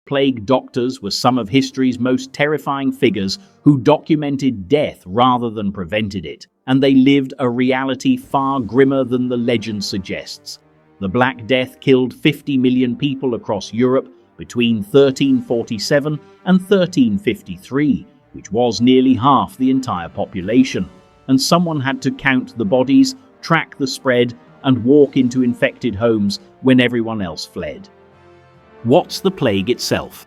Plague doctors were some of history's most terrifying figures who documented death rather than prevented it, and they lived a reality far grimmer than the legend suggests. The Black Death killed 50 million people across Europe between 1347 and 1353, which was nearly half the entire population, and someone had to count the bodies, track the spread, and walk into infected homes when everyone else fled. What's the plague itself?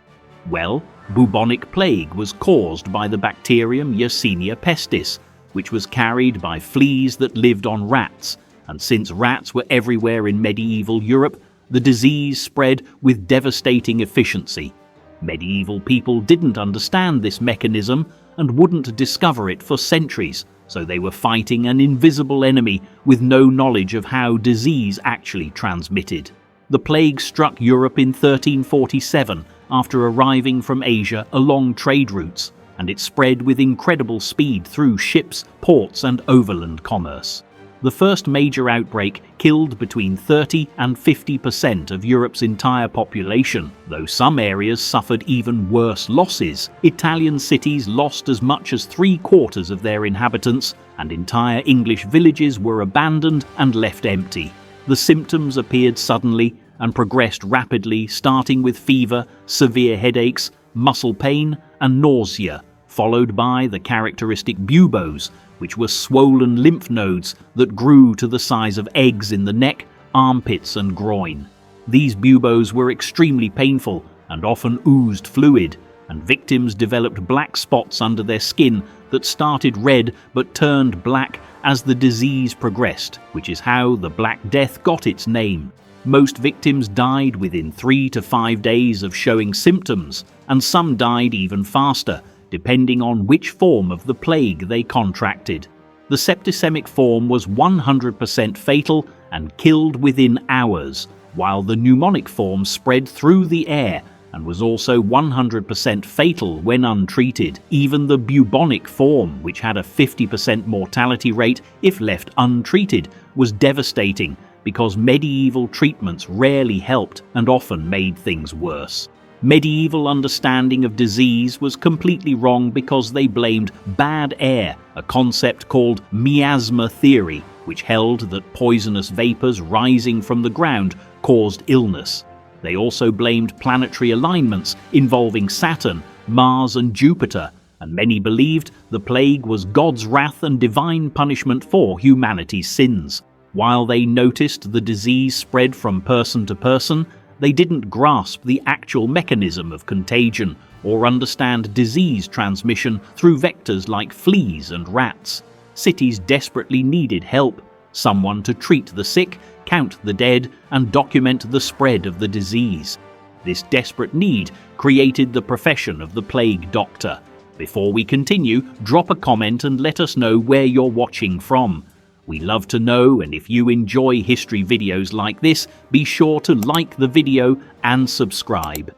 Well, bubonic plague was caused by the bacterium Yersinia pestis, which was carried by fleas that lived on rats, and since rats were everywhere in medieval Europe, the disease spread with devastating efficiency. Medieval people didn't understand this mechanism and wouldn't discover it for centuries, so they were fighting an invisible enemy with no knowledge of how disease actually transmitted. The plague struck Europe in 1347 after arriving from Asia along trade routes, and it spread with incredible speed through ships, ports, and overland commerce. The first major outbreak killed between 30 and 50% of Europe's entire population. Though some areas suffered even worse losses, Italian cities lost as much as 3/4 of their inhabitants, and entire English villages were abandoned and left empty. The symptoms appeared suddenly and progressed rapidly, starting with fever, severe headaches, muscle pain, and nausea, followed by the characteristic buboes, which were swollen lymph nodes that grew to the size of eggs in the neck, armpits, and groin. These buboes were extremely painful and often oozed fluid, and victims developed black spots under their skin that started red but turned black as the disease progressed, which is how the Black Death got its name. Most victims died within 3 to 5 days of showing symptoms, and some died even faster, depending on which form of the plague they contracted. The septicemic form was 100% fatal and killed within hours, while the pneumonic form spread through the air and was also 100% fatal when untreated. Even the bubonic form, which had a 50% mortality rate if left untreated, was devastating because medieval treatments rarely helped and often made things worse. Medieval understanding of disease was completely wrong because they blamed bad air, a concept called miasma theory, which held that poisonous vapors rising from the ground caused illness. They also blamed planetary alignments involving Saturn, Mars, and Jupiter, and many believed the plague was God's wrath and divine punishment for humanity's sins. While they noticed the disease spread from person to person, they didn't grasp the actual mechanism of contagion or understand disease transmission through vectors like fleas and rats. Cities desperately needed help, someone to treat the sick, count the dead, and document the spread of the disease. This desperate need created the profession of the plague doctor. Before we continue, drop a comment and let us know where you're watching from. We love to know, and if you enjoy history videos like this, be sure to like the video and subscribe.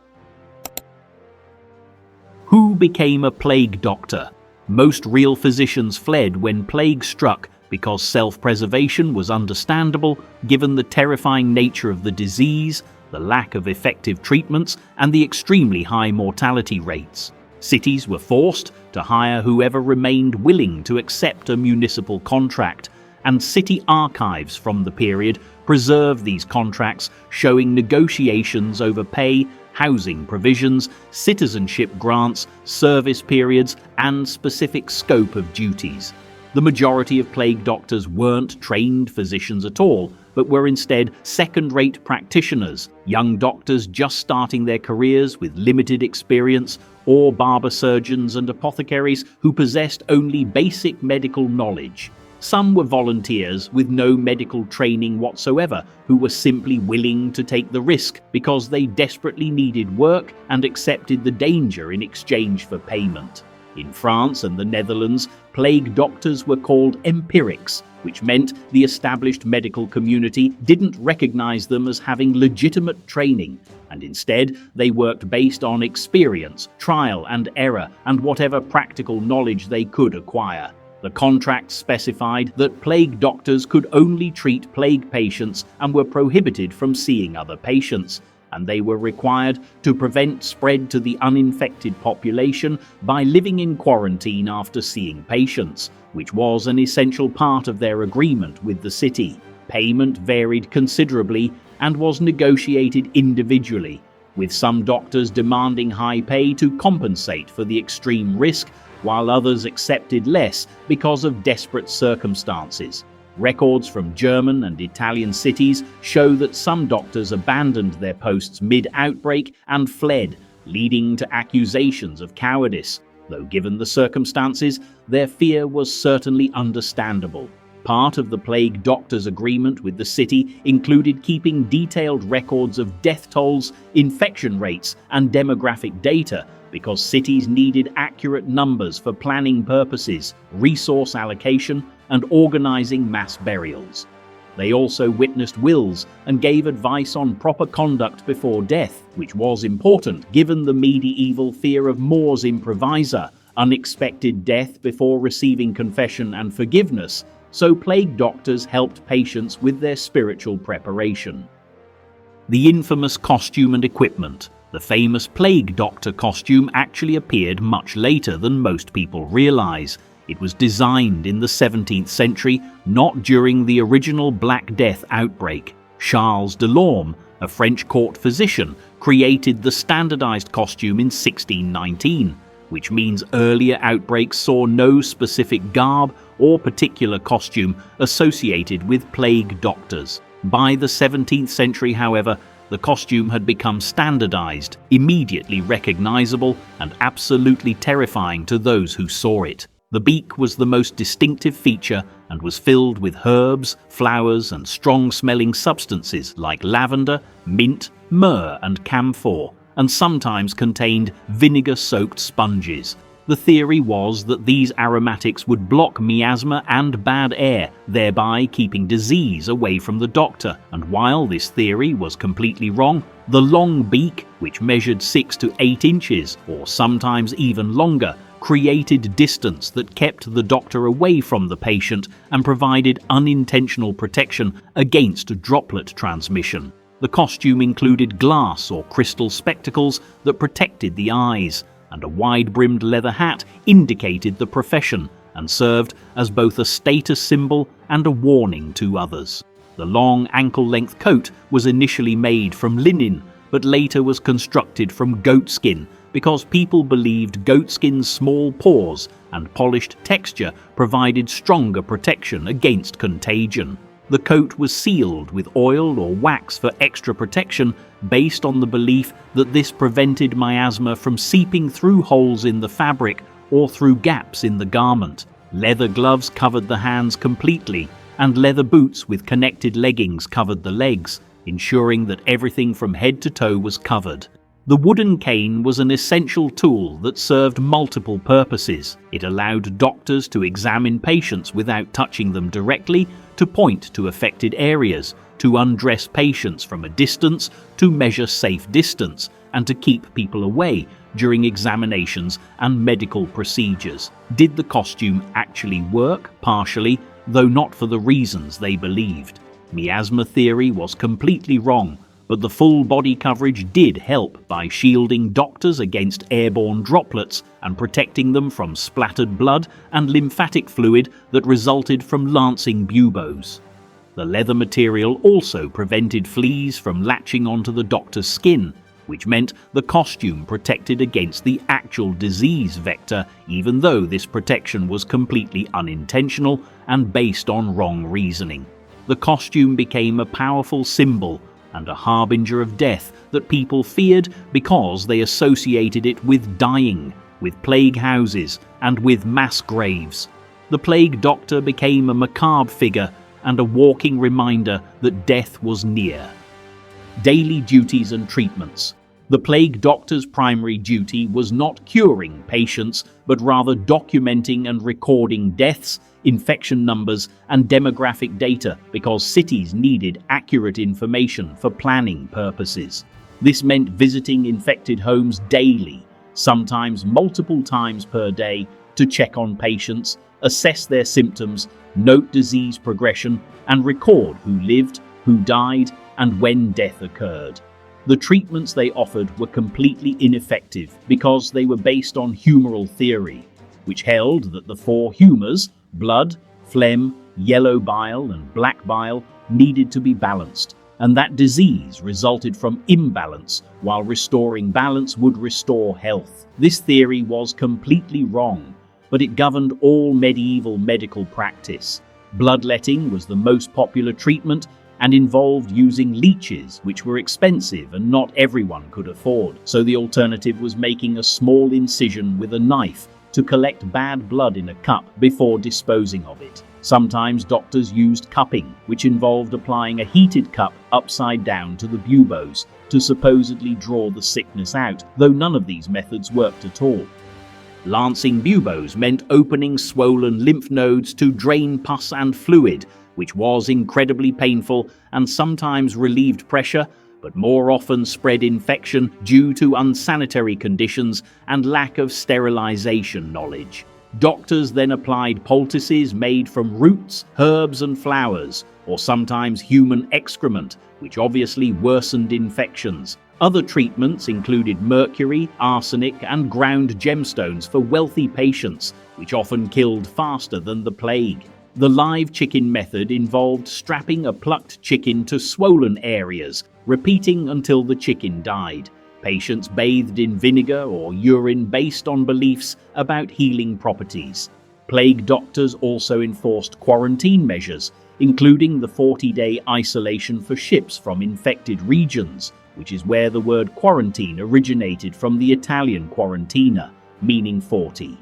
Who became a plague doctor? Most real physicians fled when plague struck because self-preservation was understandable given the terrifying nature of the disease, the lack of effective treatments, and the extremely high mortality rates. Cities were forced to hire whoever remained willing to accept a municipal contract, and city archives from the period preserve these contracts, showing negotiations over pay, housing provisions, citizenship grants, service periods, and specific scope of duties. The majority of plague doctors weren't trained physicians at all, but were instead second-rate practitioners, young doctors just starting their careers with limited experience, or barber surgeons and apothecaries who possessed only basic medical knowledge. Some were volunteers with no medical training whatsoever who were simply willing to take the risk because they desperately needed work and accepted the danger in exchange for payment. In France and the Netherlands, plague doctors were called empirics, which meant the established medical community didn't recognize them as having legitimate training, and instead they worked based on experience, trial and error, and whatever practical knowledge they could acquire. The contract specified that plague doctors could only treat plague patients and were prohibited from seeing other patients. and they were required to prevent spread to the uninfected population by living in quarantine after seeing patients, which was an essential part of their agreement with the city. Payment varied considerably and was negotiated individually, with some doctors demanding high pay to compensate for the extreme risk, while others accepted less because of desperate circumstances. Records from German and Italian cities show that some doctors abandoned their posts mid-outbreak and fled, leading to accusations of cowardice, though given the circumstances, their fear was certainly understandable. Part of the plague doctor's agreement with the city included keeping detailed records of death tolls, infection rates, and demographic data, because cities needed accurate numbers for planning purposes, resource allocation, and organizing mass burials. They also witnessed wills and gave advice on proper conduct before death, which was important given the medieval fear of mors improvisae, unexpected death before receiving confession and forgiveness, so plague doctors helped patients with their spiritual preparation. The infamous costume and equipment. The famous plague doctor costume actually appeared much later than most people realize. It was designed in the 17th century, not during the original Black Death outbreak. Charles de Lorme, a French court physician, created the standardized costume in 1619, which means earlier outbreaks saw no specific garb or particular costume associated with plague doctors. By the 17th century, however, the costume had become standardized, immediately recognizable, and absolutely terrifying to those who saw it. The beak was the most distinctive feature and was filled with herbs, flowers, and strong-smelling substances like lavender, mint, myrrh, and camphor, and sometimes contained vinegar-soaked sponges. The theory was that these aromatics would block miasma and bad air, thereby keeping disease away from the doctor. And while this theory was completely wrong, the long beak, which measured 6 to 8 inches, or sometimes even longer, created distance that kept the doctor away from the patient and provided unintentional protection against droplet transmission. The costume included glass or crystal spectacles that protected the eyes, and a wide-brimmed leather hat indicated the profession and served as both a status symbol and a warning to others. The long ankle-length coat was initially made from linen, but later was constructed from goatskin because people believed goatskin's small pores and polished texture provided stronger protection against contagion. The coat was sealed with oil or wax for extra protection, based on the belief that this prevented miasma from seeping through holes in the fabric or through gaps in the garment. Leather gloves covered the hands completely, and leather boots with connected leggings covered the legs, ensuring that everything from head to toe was covered. The wooden cane was an essential tool that served multiple purposes. It allowed doctors to examine patients without touching them directly, to point to affected areas, to undress patients from a distance, to measure safe distance, and to keep people away during examinations and medical procedures. Did the costume actually work? Partially, though not for the reasons they believed. Miasma theory was completely wrong, but the full body coverage did help by shielding doctors against airborne droplets and protecting them from splattered blood and lymphatic fluid that resulted from lancing buboes. The leather material also prevented fleas from latching onto the doctor's skin, which meant the costume protected against the actual disease vector, even though this protection was completely unintentional and based on wrong reasoning. The costume became a powerful symbol and a harbinger of death that people feared because they associated it with dying, with plague houses, and with mass graves. The plague doctor became a macabre figure and a walking reminder that death was near. Daily duties and treatments. The plague doctor's primary duty was not curing patients, but rather documenting and recording deaths, infection numbers, and demographic data because cities needed accurate information for planning purposes. This meant visiting infected homes daily, sometimes multiple times per day, to check on patients, assess their symptoms, note disease progression, and record who lived, who died, and when death occurred. The treatments they offered were completely ineffective because they were based on humoral theory, which held that the four humors, blood, phlegm, yellow bile, and black bile, needed to be balanced, and that disease resulted from imbalance, while restoring balance would restore health. This theory was completely wrong, but it governed all medieval medical practice. Bloodletting was the most popular treatment and involved using leeches, which were expensive and not everyone could afford. So the alternative was making a small incision with a knife to collect bad blood in a cup before disposing of it. Sometimes doctors used cupping, which involved applying a heated cup upside down to the buboes to supposedly draw the sickness out, though none of these methods worked at all. Lancing buboes meant opening swollen lymph nodes to drain pus and fluid, which was incredibly painful and sometimes relieved pressure, but more often spread infection due to unsanitary conditions and lack of sterilization knowledge. Doctors then applied poultices made from roots, herbs and flowers, or sometimes human excrement, which obviously worsened infections. Other treatments included mercury, arsenic and ground gemstones for wealthy patients, which often killed faster than the plague. The live chicken method involved strapping a plucked chicken to swollen areas, repeating until the chicken died. Patients bathed in vinegar or urine based on beliefs about healing properties. Plague doctors also enforced quarantine measures, including the 40-day isolation for ships from infected regions, which is where the word quarantine originated from the Italian quarantina, meaning 40.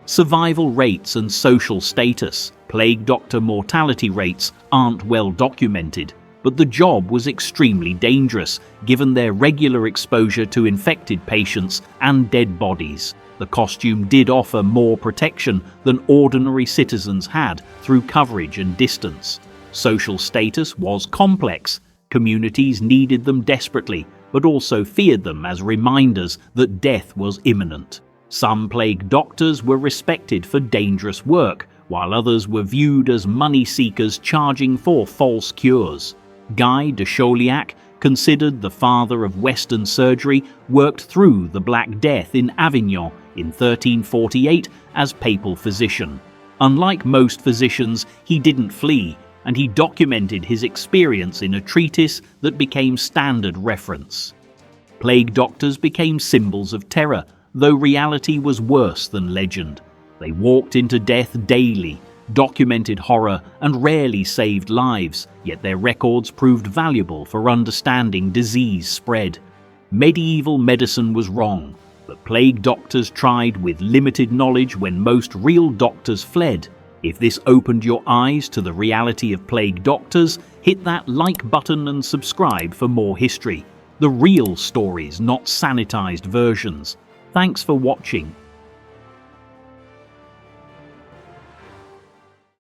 Survival rates and social status. Plague doctor mortality rates aren't well documented, but the job was extremely dangerous given their regular exposure to infected patients and dead bodies. The costume did offer more protection than ordinary citizens had through coverage and distance. Social status was complex. Communities needed them desperately, but also feared them as reminders that death was imminent. Some plague doctors were respected for dangerous work, while others were viewed as money seekers charging for false cures. Guy de Chauliac, considered the father of Western surgery, worked through the Black Death in Avignon in 1348 as papal physician. Unlike most physicians, he didn't flee, and he documented his experience in a treatise that became standard reference. Plague doctors became symbols of terror, though reality was worse than legend. They walked into death daily, documented horror and rarely saved lives, yet their records proved valuable for understanding disease spread. Medieval medicine was wrong, but plague doctors tried with limited knowledge when most real doctors fled. If this opened your eyes to the reality of plague doctors, hit that like button and subscribe for more history. The real stories, not sanitized versions. Thanks for watching.